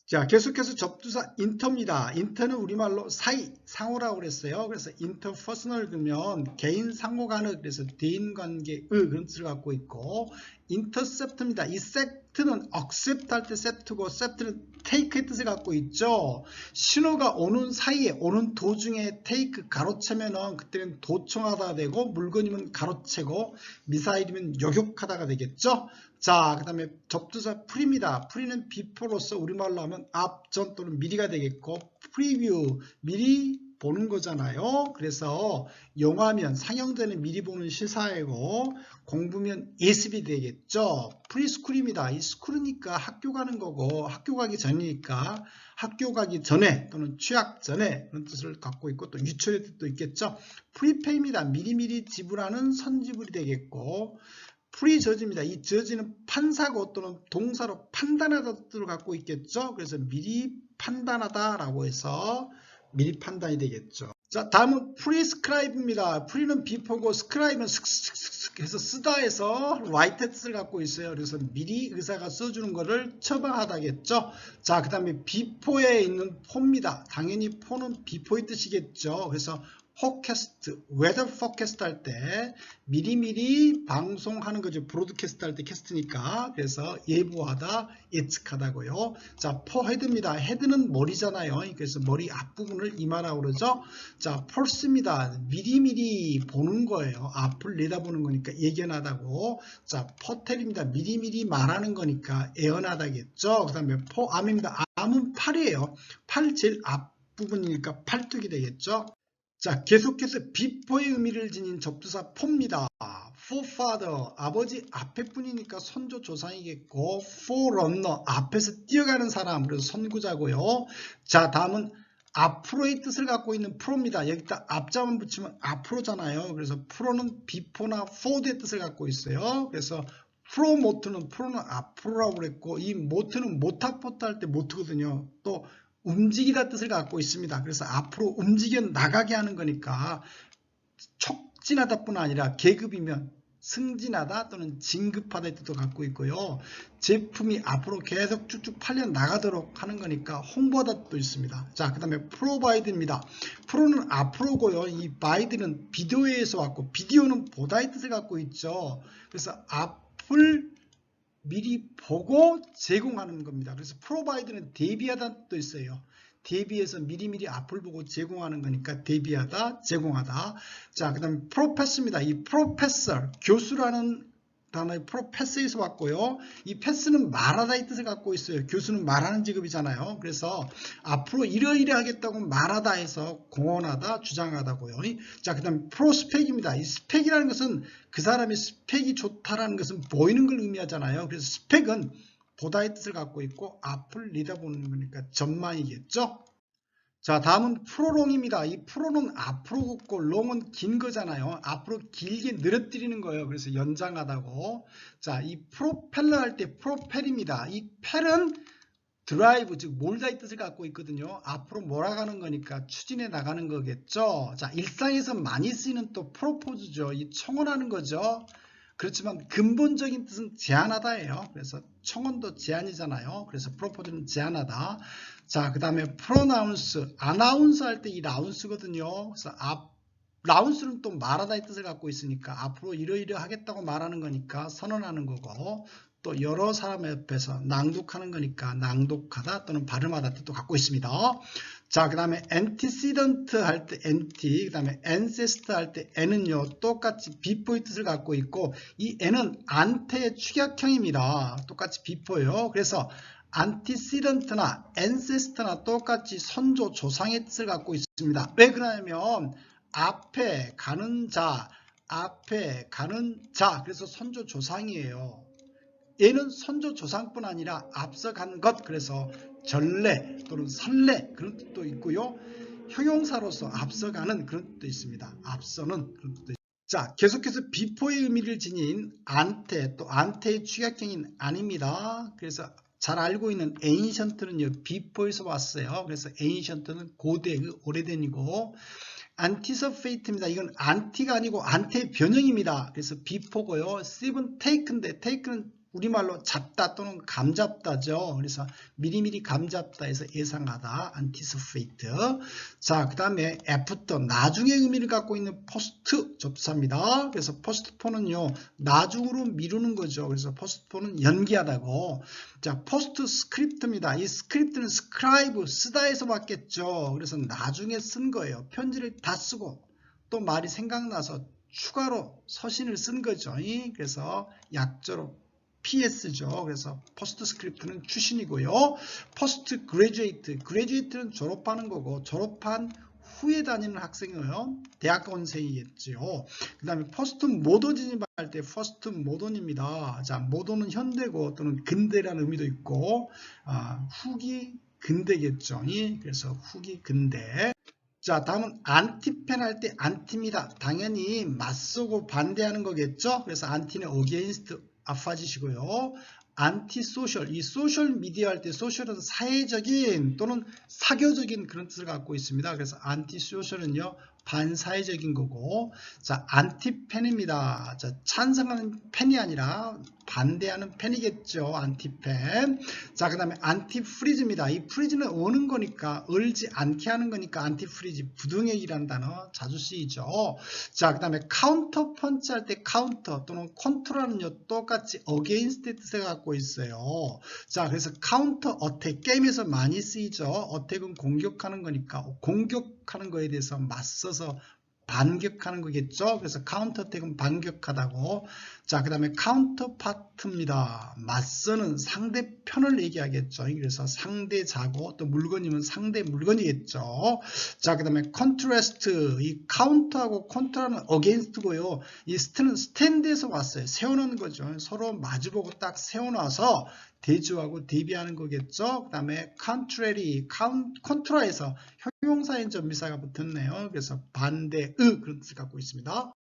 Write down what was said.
자, 계속해서 접두사 인터입니다. 인터는 우리말로 사이, 상호라고 그랬어요. 그래서 인터퍼스널 그러면 개인 상호 간의, 그래서 대인관계의 그런 뜻을 갖고 있고, 인터셉트입니다. 이 셉트는 accept 할 때 셉트고, 셉트는 take의 뜻을 갖고 있죠. 신호가 오는 사이에, 오는 도중에 take 가로채면은 그때는 도청하다 되고, 물건이면 가로채고, 미사일이면 요격하다가 되겠죠. 자, 그 다음에 접두사 프리입니다. 프리는 before로서 우리말로 하면 앞전 또는 미리가 되겠고, 프리뷰, 미리 보는 거잖아요. 그래서 영화면 상영되는 미리 보는 시사회고, 공부면 예습이 되겠죠. 프리스쿨입니다. 이 스쿨이니까 학교 가는 거고, 학교 가기 전이니까 학교 가기 전에 또는 취학 전에 그런 뜻을 갖고 있고, 또 유출의 뜻도 있겠죠. 프리페이입니다. 미리미리 지불하는 선지불이 되겠고, 프리저지입니다. 이 저지는 판사고 또는 동사로 판단하다 뜻을 갖고 있겠죠. 그래서 미리 판단하다라고 해서 미리 판단이 되겠죠. 자, 다음은 프리스크라이브입니다. 프리는 before고 스크라이브는 슥슥슥 해서 쓰다 해서 write의 뜻을 갖고 있어요. 그래서 미리 의사가 써주는 거를 처방하다겠죠. 자, 그 다음에 before에 있는 for입니다. 당연히 for는 before의 뜻이겠죠. 그래서 포캐스트, 웨더 포캐스트 할 때 미리미리 방송하는 거죠. 브로드캐스트 할 때 캐스트니까. 그래서 예보하다, 예측하다고요. 자, 포헤드입니다. 헤드는 머리잖아요. 그래서 머리 앞부분을 이마라고 그러죠. 자, 폴스입니다. 미리미리 보는 거예요. 앞을 내다보는 거니까 예견하다고. 자, 포텔입니다. 미리미리 말하는 거니까 예언하다겠죠. 그 다음에 포암입니다. 암은 팔이에요. 팔 제일 앞부분이니까 팔뚝이 되겠죠. 자, 계속해서 before의 의미를 지닌 접두사 for입니다. forefather, 아버지 앞에 분이니까 선조 조상이겠고, forerunner, 앞에서 뛰어가는 사람, 그래서 선구자고요. 자, 다음은 앞으로의 뜻을 갖고 있는 pro입니다. 여기다 앞자만 붙이면 앞으로잖아요. 그래서 pro는 before나 forward의 뜻을 갖고 있어요. 그래서 promote는 앞으로라고 그랬고, 이 mote는 모타포트 할 때 mote거든요. 또 움직이다 뜻을 갖고 있습니다. 그래서 앞으로 움직여 나가게 하는 거니까 촉진하다 뿐 아니라 계급이면 승진하다 또는 진급하다의 뜻도 갖고 있고요. 제품이 앞으로 계속 쭉쭉 팔려 나가도록 하는 거니까 홍보하다 뜻도 있습니다. 자, 그 다음에 provide입니다. pro는 앞으로고요. 이 by는 비디오에서 왔고, 비디오는 보다의 뜻을 갖고 있죠. 그래서 앞을 미리 보고 제공하는 겁니다. 그래서 provide는 대비하다는 뜻도 있어요. 대비해서 미리미리 앞을 보고 제공하는 거니까 대비하다, 제공하다. 자, 그 다음에 professor입니다. 이 professor, 교수라는 단어의 professor에서 왔고요. 이 패스는 말하다의 뜻을 갖고 있어요. 교수는 말하는 직업이잖아요. 그래서 앞으로 이러이러 하겠다고 말하다 해서 공언하다, 주장하다고요. 자, 그 다음에 프로스펙입니다. 이 스펙이라는 것은 그 사람의 스펙이 좋다라는 것은 보이는 걸 의미하잖아요. 그래서 스펙은 보다의 뜻을 갖고 있고 앞을 내다보는 거니까 전망이겠죠. 자, 다음은 프로롱입니다. 이 프로는 앞으로 굽고 롱은 긴 거잖아요. 앞으로 길게 늘어뜨리는 거예요. 그래서 연장하다고. 자, 이 프로펠러 할 때 프로펠입니다. 이 펠은 드라이브, 즉 몰다의 뜻을 갖고 있거든요. 앞으로 몰아가는 거니까 추진해 나가는 거겠죠. 자, 일상에서 많이 쓰이는 또 프로포즈죠. 이 청혼하는 거죠. 그렇지만 근본적인 뜻은 제안하다예요. 그래서 청혼도 제안이잖아요. 그래서 프로포즈는 제안하다. 자, 그 다음에 프로나운스, 아나운서 할 때 이 라운스거든요. 그래서 라운스는 또 말하다의 뜻을 갖고 있으니까 앞으로 이러이러 하겠다고 말하는 거니까 선언하는 거고, 또 여러 사람 옆에서 낭독하는 거니까 낭독하다 또는 발음하다 뜻도 갖고 있습니다. 자, 그 다음에 antecedent 할 때 anti, 그 다음에 ancestor 할 때 n은요 똑같이 before의 뜻을 갖고 있고, 이 n은 ante의 축약형입니다. 똑같이 before요. 그래서 antecedent나 ancestor나 똑같이 선조 조상의 뜻을 갖고 있습니다. 왜 그러냐면 앞에 가는 자, 앞에 가는 자, 그래서 선조 조상이에요. 얘는 선조 조상뿐 아니라 앞서간 것, 그래서 전례 또는 선례 그런 뜻도 있고요. 형용사로서 앞서가는 그런 뜻도 있습니다. 앞서는 그런 뜻도 있습니다. 자, 계속해서 before의 의미를 지닌 ante, 또 ante의 축약형인 a니입니다. 그래서 잘 알고 있는 ancient는요 before에서 왔어요. 그래서 ancient는 고대, 오래된이고, anticipat입니다. 이건 anti가 아니고 ante의 변형입니다. 그래서 before고요. sieve는 take인데 take는 우리말로 잡다 또는 감잡다죠. 그래서 미리미리 감잡다에서 예상하다, anticipate. 자, 그 다음에 after, 나중에 의미를 갖고 있는 post 접수합니다. 그래서 postpone은요, 나중으로 미루는 거죠. 그래서 postpone은 연기하다고. 자, postscript입니다. 이 script는 scribe, 쓰다에서 왔겠죠. 그래서 나중에 쓴 거예요. 편지를 다 쓰고 또 말이 생각나서 추가로 서신을 쓴 거죠. 그래서 약조로 PS죠. 그래서 포스트스크립트는 출신이고요. 포스트 그레듀에이트, 그레듀에이트는 졸업하는 거고 졸업한 후에 다니는 학생이에요. 대학원생이겠죠. 그 다음에 포스트 모더니즘 할 때 포스트 모던입니다. 자, 모던은 현대고 또는 근대라는 의미도 있고 후기 근대겠죠. 그래서 후기 근대. 자, 다음은 안티펜 할 때 안티입니다. 당연히 맞서고 반대하는 거겠죠. 그래서 안티는 against 아파지시고요. 안티소셜, 이 소셜 미디어 할 때 소셜은 사회적인 또는 사교적인 그런 뜻을 갖고 있습니다. 그래서 안티소셜은요 반사회적인 거고, 자, 안티펜입니다. 자, 찬성하는 펜이 아니라 반대하는 펜이겠죠. 안티펜. 자, 그 다음에 안티프리즈입니다. 이 프리즈는 어는 거니까, 얼지 않게 하는 거니까 안티프리즈, 부동액이라는 단어 자주 쓰이죠. 자, 그 다음에 카운터 펀치 할 때 카운터 또는 컨트롤은요 똑같이 어게인스트 뜻을 갖고 있어요. 자, 그래서 카운터 어택, 게임에서 많이 쓰이죠. 어택은 공격하는 거니까 공격하는 거에 대해서 맞서서 반격하는 거겠죠. 그래서 카운터 어택은 반격하다고. 자, 그 다음에 카운터 파트입니다. 맞서는 상대편을 얘기하겠죠. 그래서 상대자고 또 물건이면 상대 물건이겠죠. 자, 그 다음에 컨트라스트, 이 카운터하고 컨트라는 어게인스트고요. 이 스트는 스탠드에서 왔어요. 세워놓는 거죠. 서로 마주보고 딱 세워놔서 대조하고 대비하는 거겠죠. 그 다음에 contrary, 컨트라에서 형용사인 전미사가 붙었네요. 그래서 반대의 그런 뜻을 갖고 있습니다.